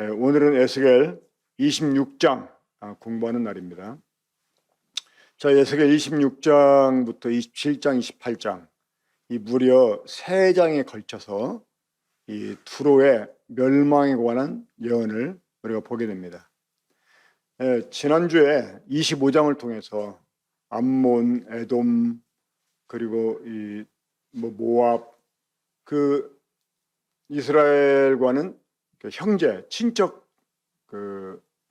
오늘은 에스겔 26장 공부하는 날입니다. 자, 에스겔 26장부터 27장, 28장 이 무려 3장에 걸쳐서 이 투로의 멸망에 관한 예언을 우리가 보게 됩니다. 지난주에 25장을 통해서 암몬, 에돔 그리고 모압 그 이스라엘과는 형제, 친척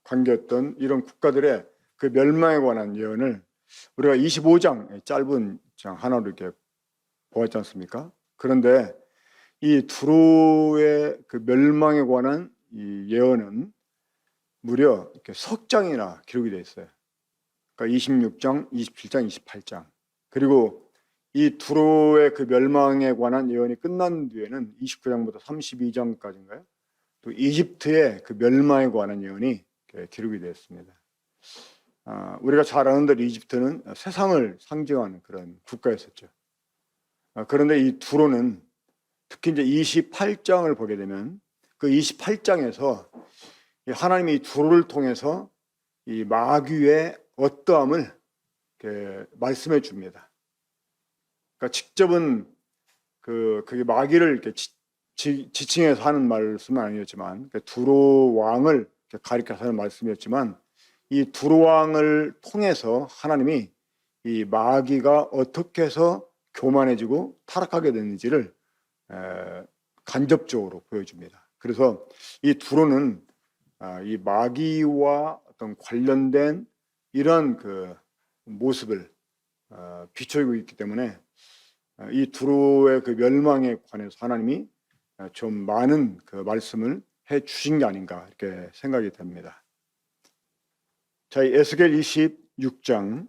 관계였던 이런 국가들의 그 멸망에 관한 예언을 우리가 25장 짧은 장 하나로 이렇게 보았지 않습니까? 그런데 이 두로의 그 멸망에 관한 이 예언은 무려 이렇게 석 장이나 기록이 되어 있어요. 그러니까 26장, 27장, 28장. 그리고 이 두로의 그 멸망에 관한 예언이 끝난 뒤에는 29장부터 32장까지인가요? 또 이집트의 그 멸망에 관한 예언이 기록이 되었습니다. 우리가 잘 아는 대로 이집트는 세상을 상징하는 그런 국가였었죠. 그런데 이 두로는 특히 이제 28장을 보게 되면 그 28장에서 하나님이 이 두로를 통해서 이 마귀의 어떠함을 말씀해 줍니다. 그러니까 직접은 그게 마귀를 이렇게 지칭해서 하는 말씀은 아니었지만 두로 왕을 가리켜서 하는 말씀이었지만 이 두로 왕을 통해서 하나님이 이 마귀가 어떻게 해서 교만해지고 타락하게 됐는지를 간접적으로 보여줍니다. 그래서 이 두로는 이 마귀와 어떤 관련된 이런 그 모습을 비춰주고 있기 때문에 이 두로의 그 멸망에 관해서 하나님이 좀 많은 그 말씀을 해 주신 게 아닌가 이렇게 생각이 됩니다. 자, 에스겔 26장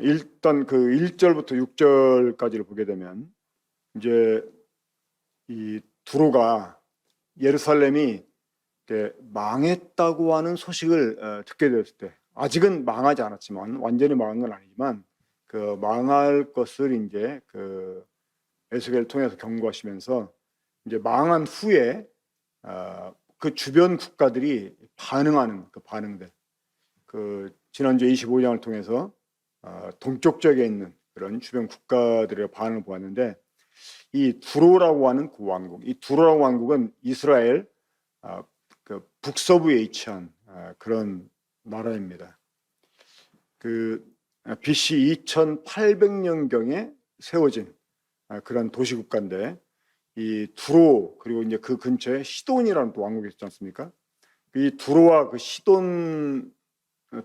일단 그 1절부터 6절까지를 보게 되면 이제 이 두로가 예루살렘이 망했다고 하는 소식을 듣게 되었을 때, 아직은 망하지 않았지만 완전히 망한 건 아니지만 그 망할 것을 이제 그 에스겔을 통해서 경고하시면서 이제 망한 후에 그 주변 국가들이 반응하는 그 반응들, 그 지난주 25장을 통해서 동쪽 지역에 있는 그런 주변 국가들의 반응을 보았는데 이 두로라고 하는 그 왕국, 이 두로라고 왕국은 이스라엘 그 북서부에 위치한 그런 나라입니다. 그 BC 2800년경에 세워진 그런 도시국가인데 이 두로 그리고 이제 그 근처에 시돈이라는 또 왕국이 있지 않습니까? 이 두로와 그 시돈,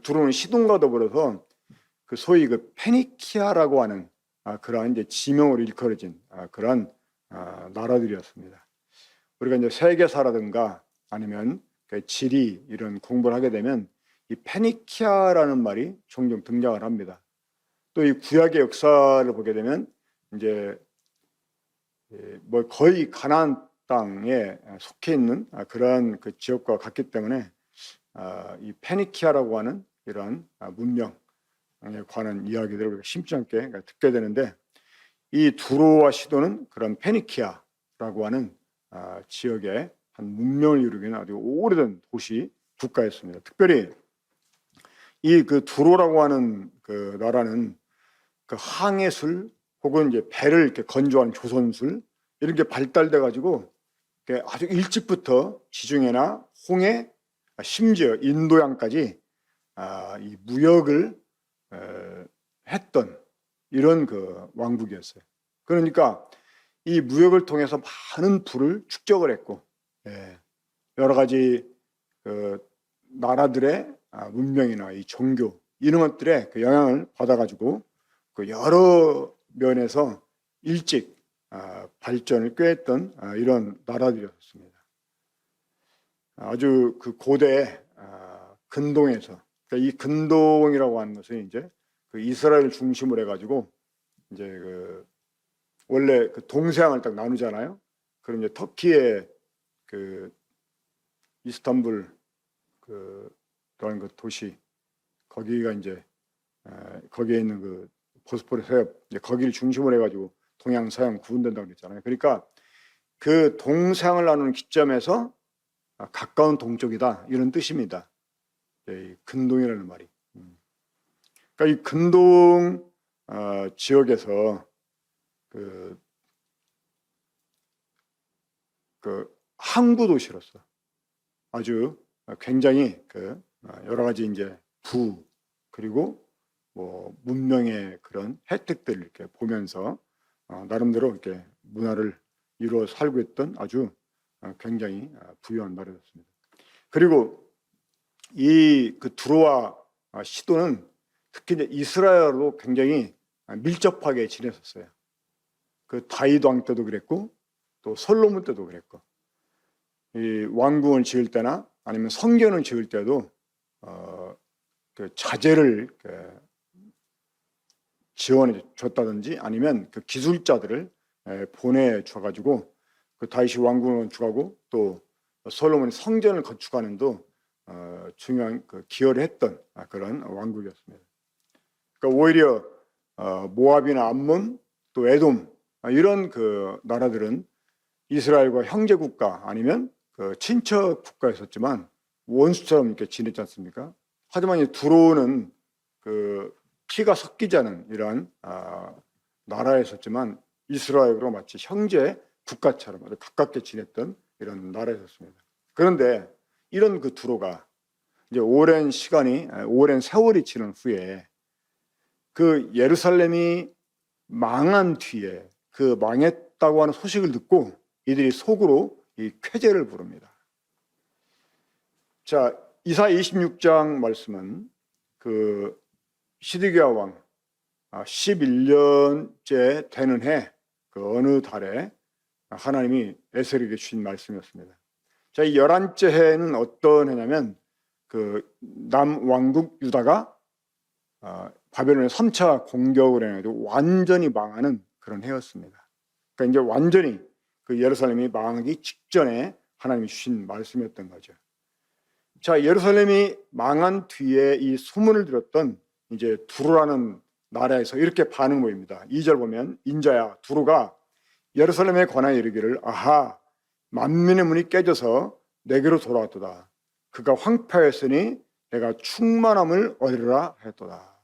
두로는 시돈과 더불어서 그 소위 그 페니키아라고 하는 그러한 이제 지명으로 일컬어진 그런 나라들이었습니다. 우리가 이제 세계사라든가 아니면 그 지리 이런 공부를 하게 되면 이 페니키아라는 말이 종종 등장을 합니다. 또 이 구약의 역사를 보게 되면 이제 뭐 거의 가나안 땅에 속해 있는 그러한 그 지역과 같기 때문에 이 페니키아라고 하는 이런 문명에 관한 이야기들을 우리가 심지 않게 듣게 되는데 이 두로와 시도는 그런 페니키아라고 하는 지역의 한 문명을 이루기는 아주 오래된 도시 국가였습니다. 특별히 이 그 두로라고 하는 그 나라는 그 항해술 혹은 이제 배를 이렇게 건조하는 조선술 이런 게 발달돼 가지고 아주 일찍부터 지중해나 홍해 심지어 인도양까지 이 무역을 했던 이런 그 왕국이었어요. 그러니까 이 무역을 통해서 많은 부를 축적을 했고 여러 가지 그 나라들의 문명이나 이 종교 이런 것들의 그 영향을 받아가지고 그 여러 면에서 일찍 발전을 꾀했던 이런 나라들이었습니다. 아주 그 고대 근동에서 그러니까 이 근동이라고 하는 것은 이제 그 이스라엘 중심으로 해가지고 이제 그 원래 그 동서양을 딱 나누잖아요. 그럼 이제 터키의 그 이스탄불 그런 그 도시 거기가 이제 거기에 있는 그 보스포러스 해협 거기를 중심으로 해가지고 동양 서양 구분된다고 그랬잖아요. 그러니까 그 동서양을 나누는 기점에서 가까운 동쪽이다 이런 뜻입니다. 이 근동이라는 말이. 그러니까 이 근동 지역에서 그 항구 도시로서 아주 굉장히 여러 가지 이제 그리고 뭐 문명의 그런 혜택들을 이렇게 보면서 나름대로 이렇게 문화를 이루어 살고 있던 아주 굉장히 부유한 나라였습니다. 그리고 이 두로와 시도는 특히 이제 이스라엘로 굉장히 밀접하게 지냈었어요. 다윗 왕 때도 그랬고 또 솔로몬 때도 그랬고 이 왕궁을 지을 때나 아니면 성전을 지을 때도 자재를 지원해 줬다든지 아니면 기술자들을 보내줘가지고 다윗이 왕궁을 건축하고 또 솔로몬이 성전을 건축하는도 중요한 기여를 했던 그런 왕국이었습니다. 그러니까 오히려 모압이나 암몬 또 에돔 이런 나라들은 이스라엘과 형제 국가 아니면 친척 국가였었지만 원수처럼 이렇게 지냈지 않습니까? 하지만 이 두로는 피가 섞이지 않은 이러한 나라였었지만 이스라엘과 마치 형제 국가처럼 아주 가깝게 지냈던 이런 나라였습니다. 그런데 이런 두로가 이제 오랜 세월이 지난 후에 예루살렘이 망한 뒤에 망했다고 하는 소식을 듣고 이들이 속으로 이 쾌제를 부릅니다. 자, 이사 26장 말씀은 시드기야 왕 11년째 되는 해 어느 달에 하나님이 에스겔에게 주신 말씀이었습니다. 자, 이 11째 해는 어떤 해냐면 남왕국 유다가 바벨론의 3차 공격을 해가지고 완전히 망하는 그런 해였습니다. 그러니까 이제 완전히 예루살렘이 망하기 직전에 하나님이 주신 말씀이었던 거죠. 자, 예루살렘이 망한 뒤에 이 소문을 들었던 이제 두로라는 나라에서 이렇게 반응 보입니다. 2절 보면 인자야 두로가 예루살렘에 관하여 이르기를 아하 만민의 문이 깨져서 내게로 돌아왔도다. 그가 황폐하였으니 내가 충만함을 얻으리라 했도다.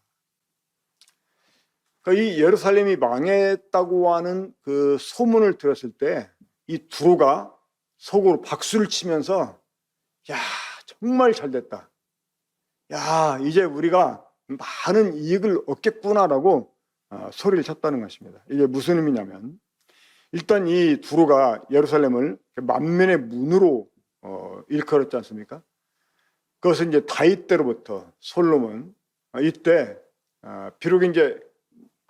그러니까 이 예루살렘이 망했다고 하는 소문을 들었을 때 이 두로가 속으로 박수를 치면서 야 정말 잘됐다. 야 이제 우리가 많은 이익을 얻겠구나라고 소리를 쳤다는 것입니다. 이게 무슨 의미냐면 일단 이 두로가 예루살렘을 만민의 문으로 일컬었지 않습니까? 그것은 이제 다윗 때로부터 솔로몬 이때 비록 이제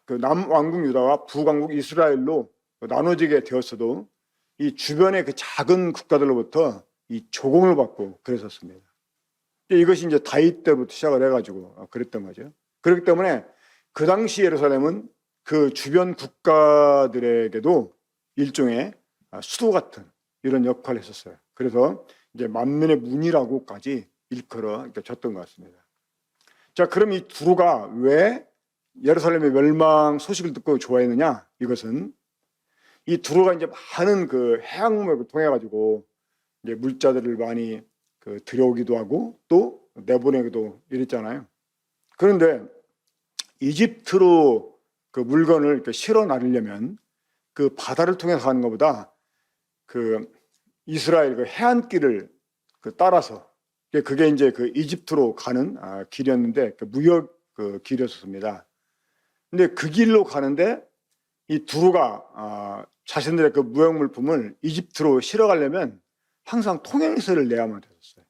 남왕국 유다와 북왕국 이스라엘로 나눠지게 되었어도 이 주변의 작은 국가들로부터 이 조공을 받고 그랬었습니다. 이것이 이제 다윗 때부터 시작을 해가지고 그랬던 거죠. 그렇기 때문에 그 당시 예루살렘은 주변 국가들에게도 일종의 수도 같은 이런 역할을 했었어요. 그래서 이제 만민의 문이라고까지 일컬어 졌던 것 같습니다. 자, 그럼 이 두로가 왜 예루살렘의 멸망 소식을 듣고 좋아했느냐? 이것은 이 두로가 이제 많은 해양목을 통해 가지고 이제 물자들을 많이 들여오기도 하고 또 내보내기도 이랬잖아요. 그런데 이집트로 물건을 실어 나르려면 바다를 통해서 가는 것보다 이스라엘 해안길을 따라서 그게 이제 이집트로 가는 길이었는데 무역 길이었습니다. 근데 그 길로 가는데 이 두로가 자신들의 무역 물품을 이집트로 실어가려면 항상 통행세를 내야만 됐었어요.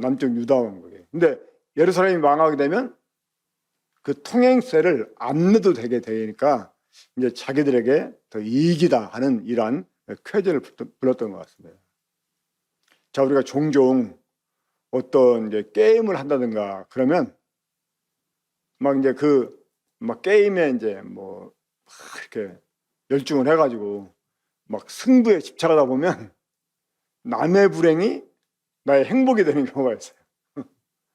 남쪽 유다 왕국에. 근데 예루살렘이 망하게 되면 통행세를 안 내도 되게 되니까 이제 자기들에게 더 이익이다 하는 이러한 쾌제를 불렀던 것 같습니다. 자, 우리가 종종 어떤 이제 게임을 한다든가 그러면 막 이제 막 게임에 이제 이렇게 열중을 해가지고 막 승부에 집착하다 보면 남의 불행이 나의 행복이 되는 경우가 있어요.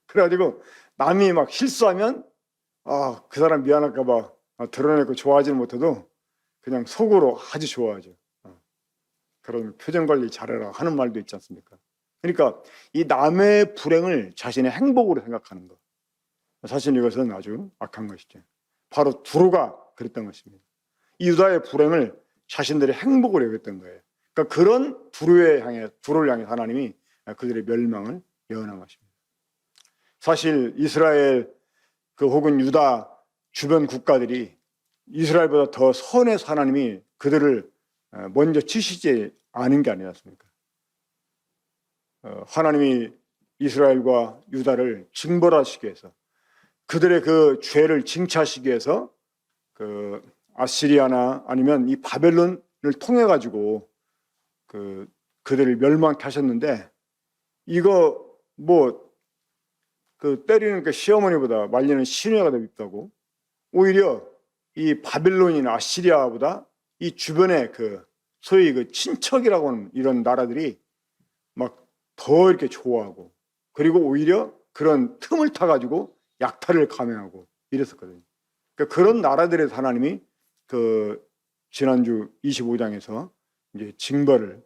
그래가지고 남이 막 실수하면 그 사람 미안할까봐 드러내고 좋아하지는 못해도 그냥 속으로 아주 좋아하죠. 그런 표정 관리 잘해라 하는 말도 있지 않습니까? 그러니까 이 남의 불행을 자신의 행복으로 생각하는 것. 사실 이것은 아주 악한 것이죠. 바로 두로가 그랬던 것입니다. 이 유다의 불행을 자신들의 행복으로 여겼던 거예요. 그러니까 그런 두로를 향해 하나님이 그들의 멸망을 예언한 것입니다. 사실 이스라엘 혹은 유다 주변 국가들이 이스라엘보다 더 선해서 하나님이 그들을 먼저 치시지 않은 게 아니었습니까? 하나님이 이스라엘과 유다를 징벌하시기 위해서, 그들의 그 죄를 징치하시기 위해서 그 아시리아나 아니면 이 바벨론을 통해 가지고 그들을 멸망케 하셨는데, 이거 때리는 그 시어머니보다 말리는 시누이가 더 밉다고, 오히려 이 바벨론이나 아시리아보다 이 주변의 소위 친척이라고 하는 이런 나라들이 막 더 이렇게 좋아하고, 그리고 오히려 그런 틈을 타가지고 약탈을 감행하고 이랬었거든요. 그러니까 그런 나라들에서 하나님이 지난주 25장에서 이제 징벌을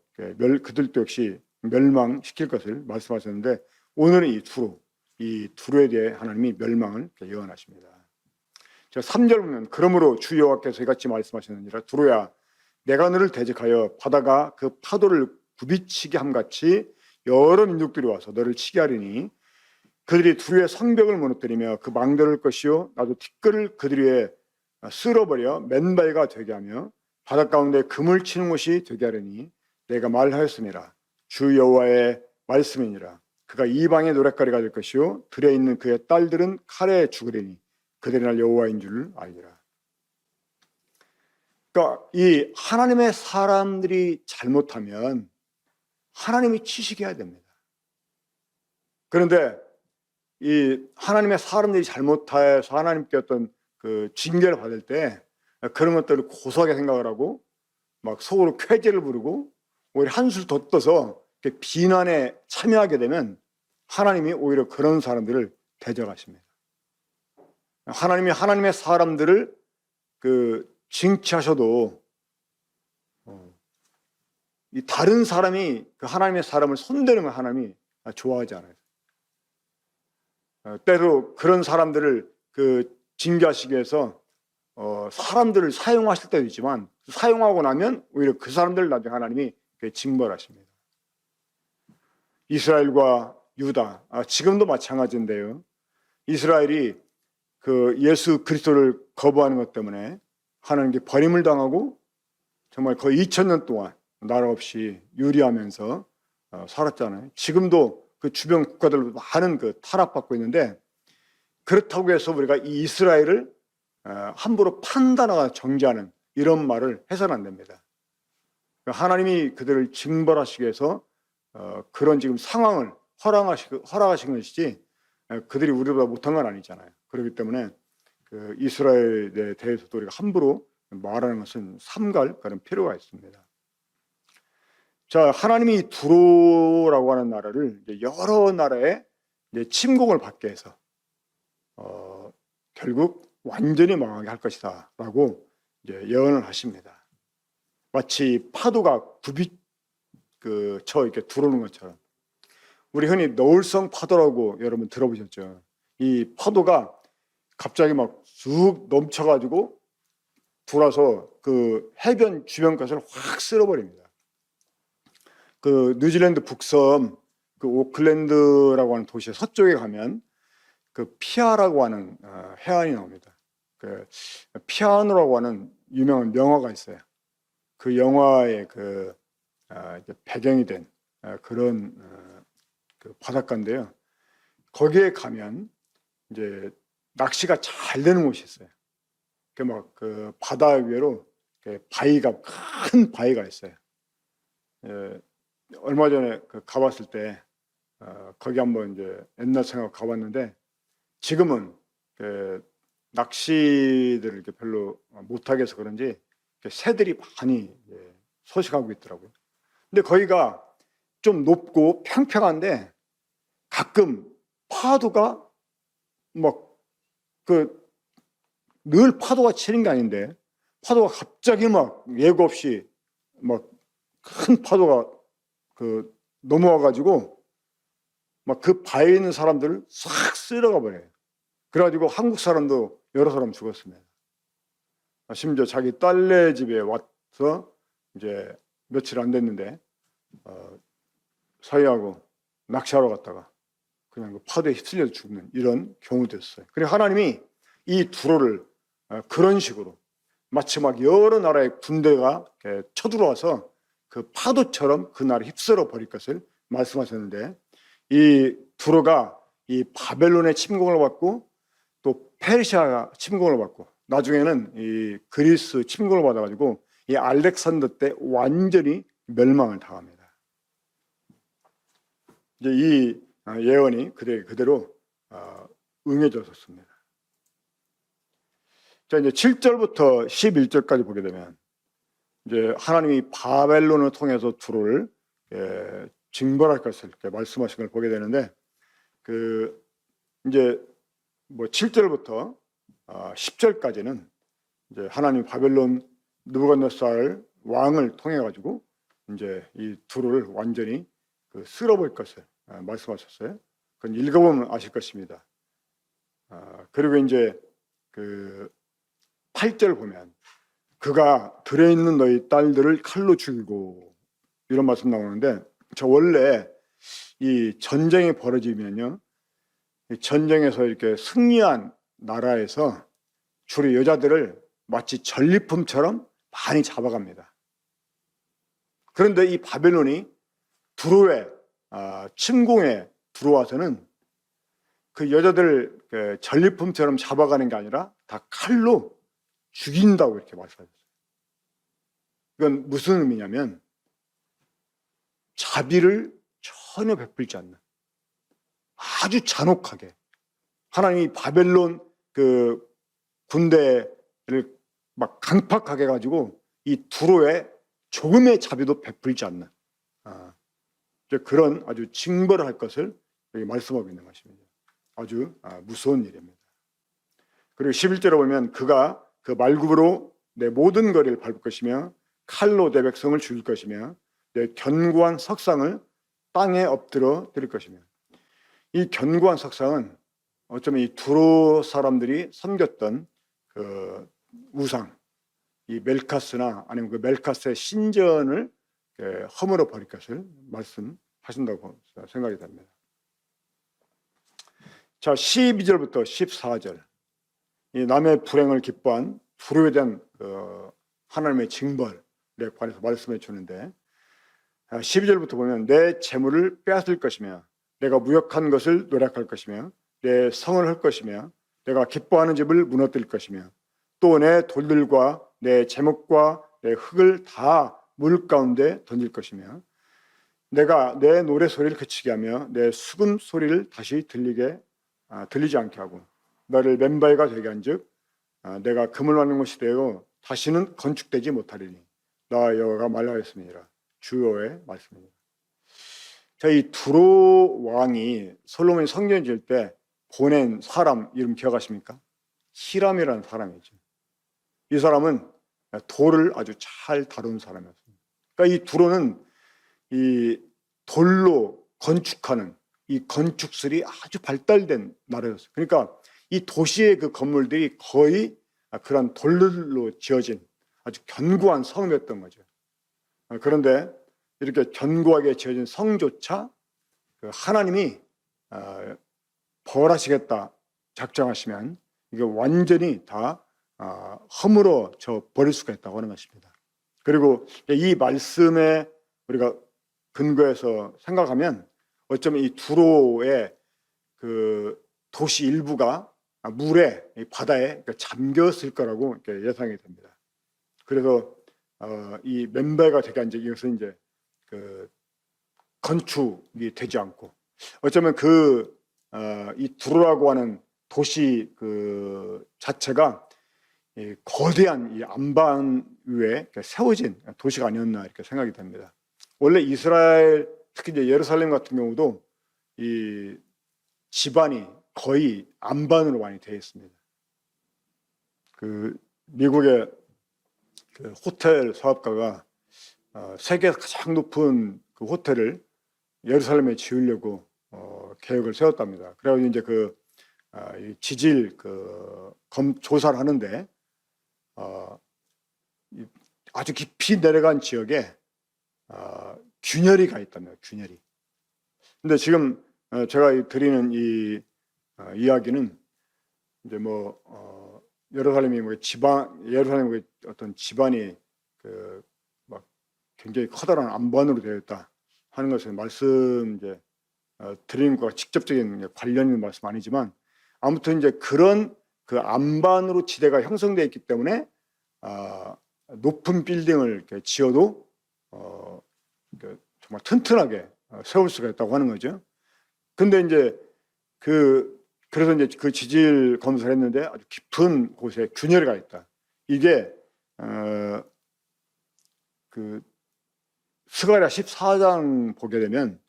그들도 역시 멸망시킬 것을 말씀하셨는데, 오늘은 이 두로에 대해 하나님이 멸망을 예언하십니다. 3절 보면, 그러므로 주 여호와께서 이같이 말씀하셨느니라, 두로야 내가 너를 대적하여 바다가 그 파도를 부비치게 함같이 여러 민족들이 와서 너를 치게 하리니, 그들이 두로의 성벽을 무너뜨리며 그 망대를 것이요 나도 티끌을 그들 위에 쓸어버려 맨발가 되게 하며 바닷 가운데 금을 치는 곳이 되게 하리니, 내가 말하였음이라 주 여호와의 말씀이니라. 그가 이방의 노랫가리가 될 것이요 들에 있는 그의 딸들은 칼에 죽으리니 그들의 날 여호와인 줄 알리라. 그러니까 이 하나님의 사람들이 잘못하면 하나님이 치시게 해야 됩니다. 그런데 이 하나님의 사람들이 잘못해서 하나님께 어떤 징계를 받을 때 그런 것들을 고소하게 생각을 하고 막 속으로 쾌재를 부르고 오히려 한술 더 떠서 비난에 참여하게 되면 하나님이 오히려 그런 사람들을 대적하십니다. 하나님이 하나님의 사람들을 징치하셔도 이 다른 사람이 하나님의 사람을 손대는 걸 하나님이 좋아하지 않아요. 때로 그런 사람들을 징계하시기 위해서 사람들을 사용하실 때도 있지만, 사용하고 나면 오히려 그 사람들을 나중에 하나님이 징벌하십니다. 이스라엘과 유다, 지금도 마찬가지인데요. 이스라엘이 예수 그리스도를 거부하는 것 때문에 하나님께 버림을 당하고 정말 거의 2000년 동안 나라 없이 유리하면서 살았잖아요. 지금도 그 주변 국가들로 많은 타락받고 있는데, 그렇다고 해서 우리가 이 이스라엘을 함부로 판단하거나 정죄하는 이런 말을 해서는 안 됩니다. 하나님이 그들을 징벌하시기 위해서 그런 지금 상황을 허락하신 것이지, 그들이 우리보다 못한 건 아니잖아요. 그렇기 때문에 이스라엘에 대해서도 우리가 함부로 말하는 것은 삼갈 그런 필요가 있습니다. 자, 하나님이 두로라고 하는 나라를 여러 나라에 침공을 받게 해서 결국 완전히 망하게 할 것이다 라고 예언을 하십니다. 마치 파도가 쳐 이렇게 들어오는 것처럼, 우리 흔히 너울성 파도라고 여러분 들어보셨죠? 이 파도가 갑자기 막 쑥 넘쳐가지고 들어와서 해변 주변 것을 확 쓸어버립니다. 뉴질랜드 북섬 오클랜드라고 하는 도시의 서쪽에 가면 피아라고 하는 해안이 나옵니다. 피아노라고 하는 유명한 명화가 있어요. 그 영화의 배경이 된 그런 바닷가인데요. 거기에 가면 이제 낚시가 잘 되는 곳이 있어요. 바다 위로 큰 바위가 있어요. 얼마 전에 가봤을 때 거기 한번 이제 옛날 생각 가봤는데, 지금은 낚시들을 이렇게 별로 못하게 해서 그런지 새들이 많이 서식하고 있더라고요. 근데 거기가 좀 높고 평평한데 가끔 파도가 늘 파도가 치는 게 아닌데, 파도가 갑자기 예고 없이 큰 파도가 넘어와 가지고 막 그 바에 있는 사람들을 싹 쓸어가 버려요. 그래가지고 한국 사람도 여러 사람 죽었습니다. 심지어 자기 딸네 집에 와서 이제 며칠 안 됐는데 사위하고 낚시하러 갔다가 그냥 그 파도에 휩쓸려 죽는 이런 경우도 있어요. 그리고 하나님이 이 두로를 그런 식으로 마치 막 여러 나라의 군대가 쳐들어와서 그 파도처럼 그 나라를 휩쓸어 버릴 것을 말씀하셨는데, 이 두로가 이 바벨론의 침공을 받고 또 페르시아 침공을 받고 나중에는 이 그리스 침공을 받아가지고 이 알렉산더 때 완전히 멸망을 당합니다. 이제 이 예언이 그대로 응해졌습니다. 자, 이제 7절부터 11절까지 보게 되면 이제 하나님이 바벨론을 통해서 두로를 징벌할 것을 이렇게 말씀하신 걸 보게 되는데, 그 이제 뭐 7절부터 10절까지는 이제 하나님 바벨론 느부갓네살 왕을 통해 가지고 이제 이 두로를 완전히 쓸어볼 것을 말씀하셨어요. 그건 읽어보면 아실 것입니다. 그리고 이제 그 8절 보면 그가 들에 있는 너희 딸들을 칼로 죽이고 이런 말씀 나오는데, 저 원래 이 전쟁이 벌어지면요, 이 전쟁에서 이렇게 승리한 나라에서 주로 여자들을 마치 전리품처럼 많이 잡아갑니다. 그런데 이 바벨론이 두로에 침공에 들어와서는 그 여자들 전리품처럼 잡아가는 게 아니라 다 칼로 죽인다고 이렇게 말씀하셨어요. 이건 무슨 의미냐면 자비를 전혀 베풀지 않는, 아주 잔혹하게 하나님이 바벨론 그 군대를 막 강팍하게 가지고 이 두로에 조금의 자비도 베풀지 않는 그런 아주 징벌을 할 것을 여기 말씀하고 있는 것입니다. 아주 무서운 일입니다. 그리고 11절에 보면 그가 그 말굽으로 내 모든 거리를 밟을 것이며 칼로 내 백성을 죽일 것이며 내 견고한 석상을 땅에 엎드려 드릴 것이며, 이 견고한 석상은 어쩌면 이 두로 사람들이 섬겼던 그 우상, 이 멜카스나 아니면 그 멜카스의 신전을 허물어 버릴 것을 말씀하신다고 생각이 됩니다. 자, 12절부터 14절, 이 남의 불행을 기뻐한 두로에 대한 하나님의 징벌에 관해서 말씀해 주는데, 12절부터 보면 내 재물을 빼앗을 것이며 내가 무역한 것을 노략할 것이며 내 성을 할 것이며 내가 기뻐하는 집을 무너뜨릴 것이며 또 내 돌들과 내 제목과 내 흙을 다 물 가운데 던질 것이며 내가 내 노래 소리를 그치게 하며 내 수금 소리를 다시 들리지 않게 하고 너를 맨발가 되게 한즉 내가 금을 받는 것이 되어 다시는 건축되지 못하리니 나 여호와가 말하였습니다. 주여의 말씀입니다. 자, 이 두로 왕이 솔로몬이 성전을 지을 때 보낸 사람 이름 기억하십니까? 히람이라는 사람이죠. 이 사람은 돌을 아주 잘 다루는 사람이었습니다. 그러니까 이 두로는 이 돌로 건축하는 이 건축술이 아주 발달된 나라였어요. 그러니까 이 도시의 그 건물들이 거의 그런 돌로 지어진 아주 견고한 성이었던 거죠. 그런데 이렇게 견고하게 지어진 성조차 하나님이 벌하시겠다 작정하시면 이게 완전히 다 허물어져 버릴 수가 있다고 하는 것입니다. 그리고 이 말씀에 우리가 근거해서 생각하면 어쩌면 이 두로의 그 도시 일부가 물에 바다에 잠겼을 거라고 이렇게 예상이 됩니다. 그래서 이 맨발가 되게 이제 이것은 이제 그 건축이 되지 않고 어쩌면 이 두로라고 하는 도시 그 자체가 이 거대한 이 안반 위에 세워진 도시가 아니었나 이렇게 생각이 됩니다. 원래 이스라엘 특히 이제 예루살렘 같은 경우도 이 집안이 거의 안반으로 많이 되어 있습니다. 그 미국의 그 호텔 사업가가 세계에서 가장 높은 그 호텔을 예루살렘에 지으려고 계획을 세웠답니다. 그래가지고 이제 이 지질 조사를 하는데 아주 깊이 내려간 지역에 균열이 가 있답니다. 균열이. 근데 지금 제가 드리는 이 이야기는 이제 예루살렘이 예루살렘의 어떤 집안이 막 굉장히 커다란 안반으로 되어 있다 하는 것을 말씀 이제 드리는 것과 직접적인 관련 있는 말씀 아니지만, 아무튼 이제 그런 그 안반으로 지대가 형성되어 있기 때문에 높은 빌딩을 이렇게 지어도 정말 튼튼하게 세울 수가 있다고 하는 거죠. 근데 이제 그래서 이제 그 지질 검사를 했는데 아주 깊은 곳에 균열이 가 있다. 이게 스가랴 14장 보게 되면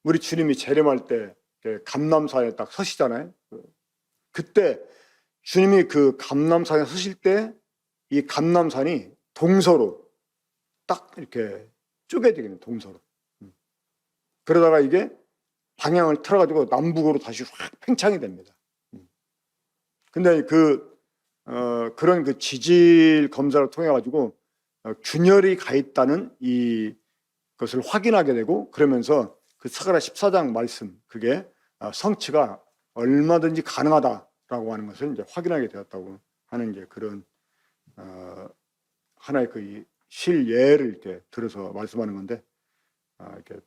우리 주님이 재림할 때 감람산에 딱 서시잖아요. 그때 주님이 그 감람산에 서실 때 이 감람산이 동서로 딱 이렇게 쪼개지는 동서로. 그러다가 이게 방향을 틀어가지고 남북으로 다시 확 팽창이 됩니다. 근데 그런 그 지질 검사를 통해 가지고 균열이 가 있다는 것을 확인하게 되고, 그러면서 그 스가랴 14장 말씀, 그게 성취가 얼마든지 가능하다라고 하는 것을 이제 확인하게 되었다고 하는 게 그런 하나의 그 실예를 이렇게 들어서 말씀하는 건데, 이렇게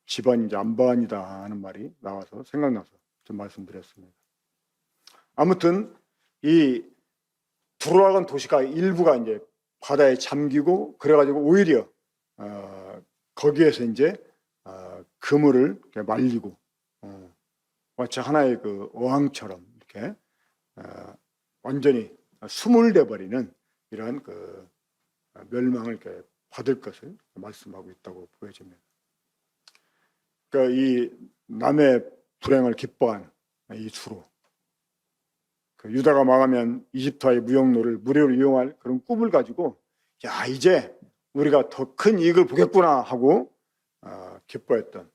집안이 이제 안반이다 하는 말이 나와서 생각나서 좀 말씀드렸습니다. 아무튼 이 두로아간 도시가 일부가 이제 바다에 잠기고, 그래가지고 오히려 거기에서 이제 그물을 이렇게 말리고 마치 하나의 그 어항처럼 이렇게 완전히 수몰돼 버리는 이러한 그 멸망을 이렇게 받을 것을 말씀하고 있다고 보여집니다. 그러니까 이 남의 불행을 기뻐한 이 두로, 유다가 망하면 이집트와의 무역로를 무료로 이용할 그런 꿈을 가지고, 야, 이제 우리가 더 큰 이익을 보겠구나 하고 기뻐했던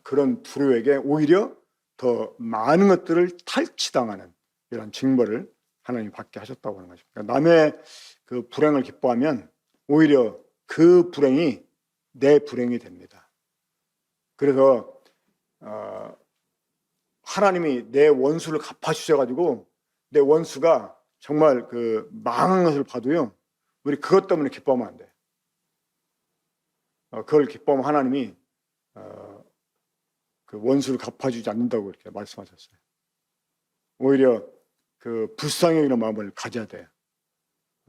그런 두로에게 오히려 더 많은 것들을 탈취당하는 이런 징벌을 하나님이 받게 하셨다고 하는 것입니다. 그러니까 남의 그 불행을 기뻐하면 오히려 그 불행이 내 불행이 됩니다. 그래서 하나님이 내 원수를 갚아주셔가지고 내 원수가 정말 그 망한 것을 봐도요, 우리 그것 때문에 기뻐하면 안 돼. 그걸 기뻐하면 하나님이 그 원수를 갚아주지 않는다고 이렇게 말씀하셨어요. 오히려 그 불쌍히 여기는 마음을 가져야 돼.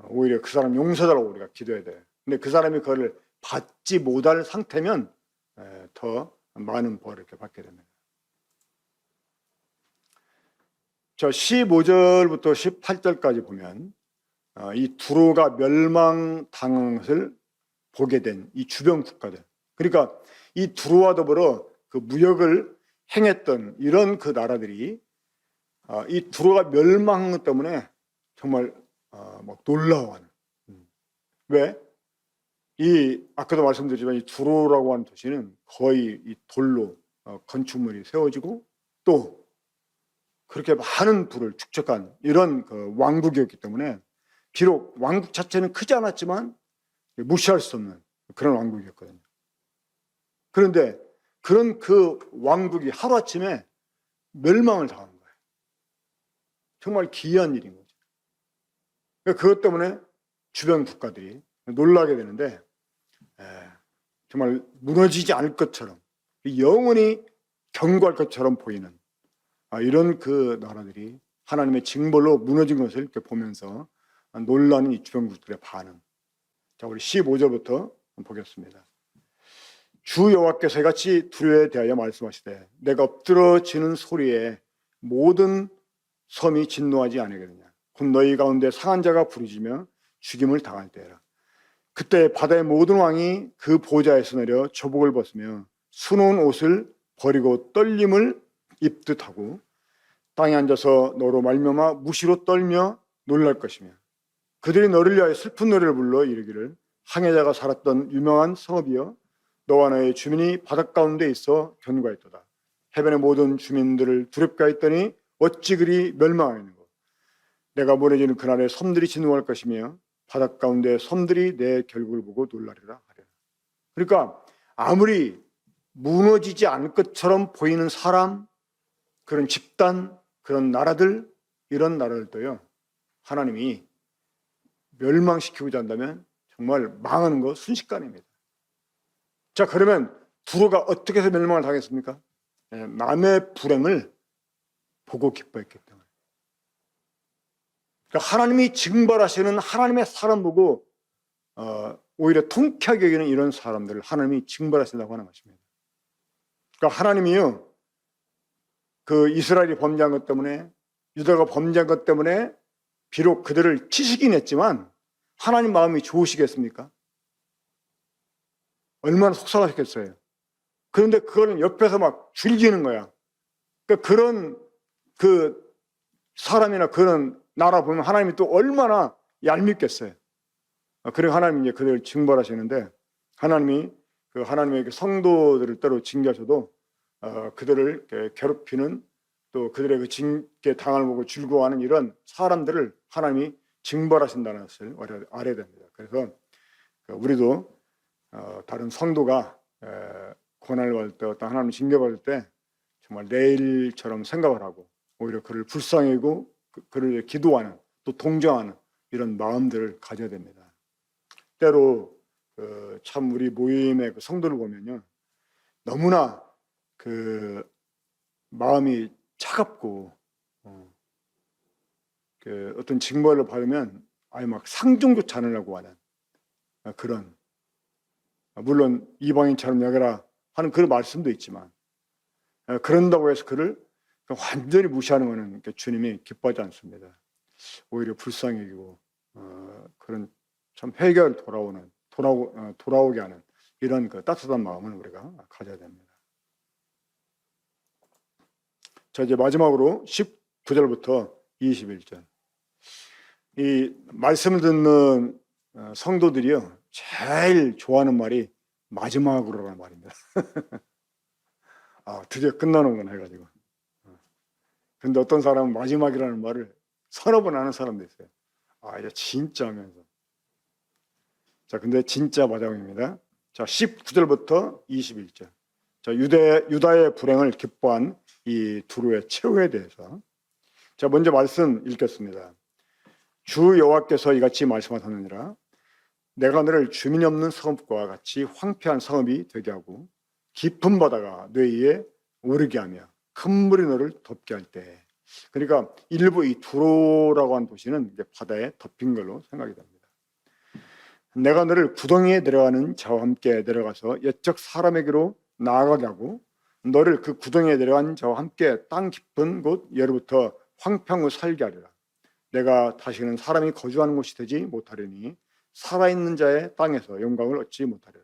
오히려 그 사람 용서달라고 우리가 기도해야 돼. 근데 그 사람이 그걸 받지 못할 상태면 더 많은 벌을 이렇게 받게 됩니다. 저 15절부터 18절까지 보면 이 두로가 멸망당한 것을 보게 된 이 주변 국가들, 그러니까 이 두로와 더불어 그 무역을 행했던 이런 그 나라들이 이 두로가 멸망한 것 때문에 정말 막 놀라워하는. 왜? 아까도 말씀드렸지만 이 두로라고 하는 도시는 거의 이 돌로 건축물이 세워지고 또 그렇게 많은 부를 축적한 이런 그 왕국이었기 때문에, 비록 왕국 자체는 크지 않았지만 무시할 수 없는 그런 왕국이었거든요. 그런데 그런 그 왕국이 하루아침에 멸망을 당한 거예요. 정말 기이한 일인 거죠. 그것 때문에 주변 국가들이 놀라게 되는데, 정말 무너지지 않을 것처럼 영원히 경고할 것처럼 보이는 이런 그 나라들이 하나님의 징벌로 무너진 것을 이렇게 보면서 놀라는 이 주변국들의 반응. 자, 우리 15절부터 보겠습니다. 주 여호와께서 이같이 두로에 대하여 말씀하시되, 내가 엎드러지는 소리에 모든 섬이 진노하지 아니하겠느냐. 곧 너희 가운데 상한 자가 부르짖으며 죽임을 당할 때라. 그때 바다의 모든 왕이 그 보좌에서 내려 저복을 벗으며 수놓은 옷을 버리고 떨림을 입듯 하고 땅에 앉아서 너로 말미암아 무시로 떨며 놀랄 것이며, 그들이 너를 위하여 슬픈 노래를 불러 이르기를, 항해자가 살았던 유명한 성읍이여, 너와 너의 주민이 바닷가운데 있어 견고했도다. 해변의 모든 주민들을 두렵게 했더니 어찌 그리 멸망하는고. 내가 보내지는 그날에 섬들이 진동할 것이며 바닷 가운데 섬들이 내 결국을 보고 놀라리라 하리라. 그러니까 아무리 무너지지 않을 것처럼 보이는 사람, 그런 집단, 그런 나라들, 이런 나라들도요, 하나님이 멸망시키고자 한다면 정말 망하는 거 순식간입니다. 자, 그러면 두로가 어떻게 해서 멸망을 당했습니까? 남의 불행을 보고 기뻐했기 때문에. 그러니까 하나님이 징벌하시는 하나님의 사람 보고 오히려 통쾌하게 여기는 이런 사람들을 하나님이 징벌하신다고 하는 것입니다. 그러니까 하나님이요, 그 이스라엘이 범죄한 것 때문에, 유다가 범죄한 것 때문에 비록 그들을 치시긴 했지만 하나님 마음이 좋으시겠습니까? 얼마나 속상하셨겠어요. 그런데 그걸 옆에서 막 즐기는 거야. 그러니까 그런 그 사람이나 그런 나라 보면 하나님이 또 얼마나 얄밉겠어요. 그리고 하나님이 이제 그들을 징벌하시는데, 하나님이 그 하나님의 성도들을 때로 징계하셔도 그들을 괴롭히는, 또 그들의 그 징계 당을 보고 즐거워하는 이런 사람들을 하나님이 징벌하신다는 것을 알아야 됩니다. 그래서 우리도 다른 성도가 고난을 받을 때, 어떤 하나님 징계받을 때 정말 내일처럼 생각을 하고 오히려 그를 불쌍히 여기고 그를 기도하는, 또 동정하는 이런 마음들을 가져야 됩니다. 때로 참 우리 모임의 그 성도를 보면요, 너무나 그 마음이 차갑고 그 어떤 징벌을 받으면 아예 막 상종조차 않으려고 하는 그런, 물론 이방인처럼 여겨라 하는 그런 말씀도 있지만, 그런다고 해서 그를 완전히 무시하는 것은 주님이 기뻐하지 않습니다. 오히려 불쌍히 여기고 그런 참 회개를 돌아오게 하는 이런 그 따뜻한 마음을 우리가 가져야 됩니다. 자, 이제 마지막으로 19절부터 21절. 이 말씀을 듣는 성도들이요, 제일 좋아하는 말이 마지막으로라는 말입니다. 드디어 끝나는구나 해가지고. 근데 어떤 사람은 마지막이라는 말을 서너 번 하는 사람도 있어요. 이제 진짜 하면서. 자, 근데 진짜 마지막입니다. 자, 19절부터 21절. 자, 유다의 불행을 기뻐한 이 두로의 최후에 대해서. 자, 먼저 말씀 읽겠습니다. 주 여호와께서 이같이 말씀하셨느니라. 내가 너를 주민이 없는 성읍과 같이 황폐한 성읍이 되게 하고 깊은 바다가 뇌 위에 오르게 하며 큰 물이 너를 덮게 할 때. 그러니까 일부 이 두로라고 하는 도시는 이제 바다에 덮인 걸로 생각이 됩니다. 내가 너를 구덩이에 내려가는 자와 함께 내려가서 옛적 사람에게로 나아가게 하고 너를 그 구덩이에 내려간 자와 함께 땅 깊은 곳 예로부터 황폐한 곳 살게 하리라. 내가 다시는 사람이 거주하는 곳이 되지 못하리니 살아있는 자의 땅에서 영광을 얻지 못하리라.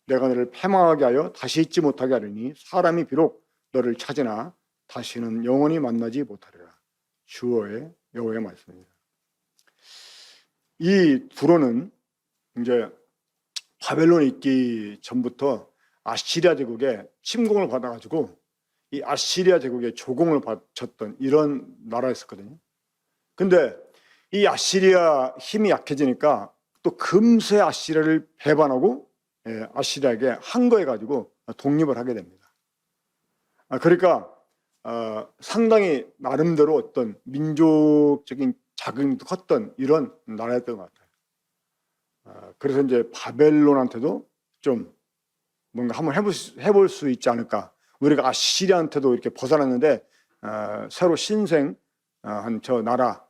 내가 너를 패망하게 하여 다시 있지 못하게 하리니 사람이 비록 너를 찾으나 다시는 영원히 만나지 못하리라. 주어의 여호와의 말씀입니다. 이 두로는 이제 바벨론에 있기 전부터 아시리아 제국의 침공을 받아가지고 이 아시리아 제국의 조공을 바쳤던 이런 나라였었거든요. 근데 이 아시리아 힘이 약해지니까 또 금세 아시리아를 배반하고 아시리아에게 항거해가지고 독립을 하게 됩니다. 그러니까 상당히 나름대로 어떤 민족적인 자긍도 컸던 이런 나라였던 것 같아요. 그래서 이제 바벨론한테도 좀 뭔가 한번 해볼 수 있지 않을까. 우리가 아시리아한테도 이렇게 벗어났는데 새로 신생한 저 나라,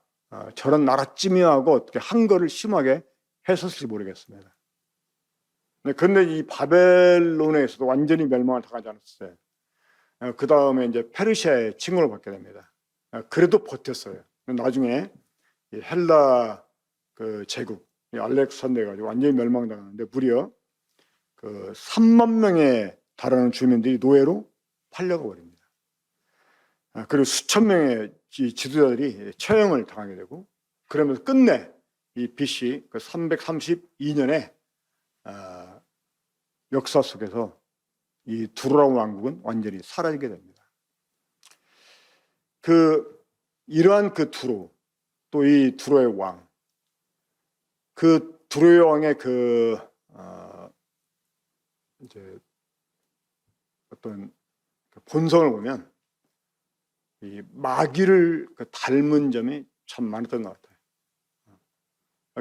저런 나라쯤이하고 어떻게 한거를 심하게 했었을지 모르겠습니다. 그런데 이 바벨론에서도 완전히 멸망을 당하지 않았어요. 그 다음에 이제 페르시아의 침공을 받게 됩니다. 그래도 버텼어요. 나중에 헬라 그 제국 알렉산더에 가지고 완전히 멸망당하는데 무려 그 3만 명에 달하는 주민들이 노예로 팔려가 버립니다. 그리고 수천 명의 지도자들이 처형을 당하게 되고, 그러면서 끝내 이 BC 그 332년에 역사 속에서 이 두로라는 왕국은 완전히 사라지게 됩니다. 이러한 두로, 또 이 두로의 왕, 두로의 왕의 이제 어떤 본성을 보면 이 마귀를 닮은 점이 참 많았던 것 같아요.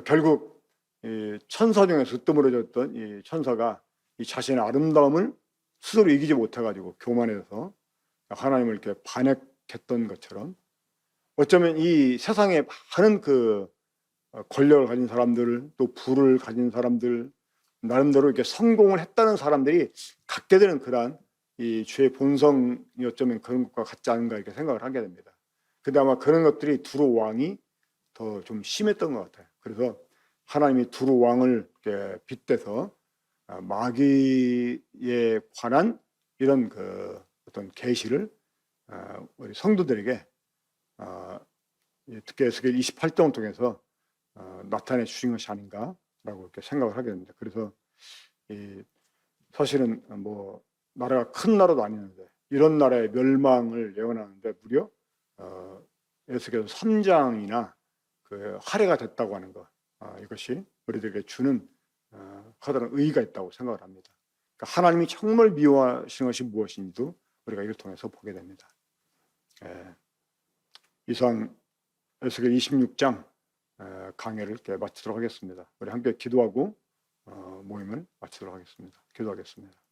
결국 이 천사 중에서 으뜸으로졌던 이 천사가 이 자신의 아름다움을 스스로 이기지 못해가지고 교만해서 하나님을 이렇게 반역했던 것처럼, 어쩌면 이 세상에 많은 권력을 가진 사람들, 또 부를 가진 사람들, 나름대로 이렇게 성공을 했다는 사람들이 갖게 되는 그러한 이 죄의 본성이 어쩌면 그런 것과 같지 않은가 이렇게 생각을 하게 됩니다. 근데 아마 그런 것들이 두로 왕이 더 좀 심했던 것 같아요. 그래서 하나님이 두로 왕을 이렇게 빗대서 마귀에 관한 이런 어떤 계시를 우리 성도들에게 특히 에스겔 28장을 통해서 나타내 주신 것이 아닌가라고 이렇게 생각을 하게 됩니다. 그래서 사실은 뭐 나라가 큰 나라도 아니는데 이런 나라의 멸망을 예언하는데 무려 에스겔 3장이나 할애가 됐다고 하는 것, 이것이 우리들에게 주는 커다란 의의가 있다고 생각을 합니다. 그러니까 하나님이 정말 미워하시는 것이 무엇인지도 우리가 이를 통해서 보게 됩니다. 이상 에스겔 26장 강해를 이렇게 마치도록 하겠습니다. 우리 함께 기도하고 모임을 마치도록 하겠습니다. 기도하겠습니다.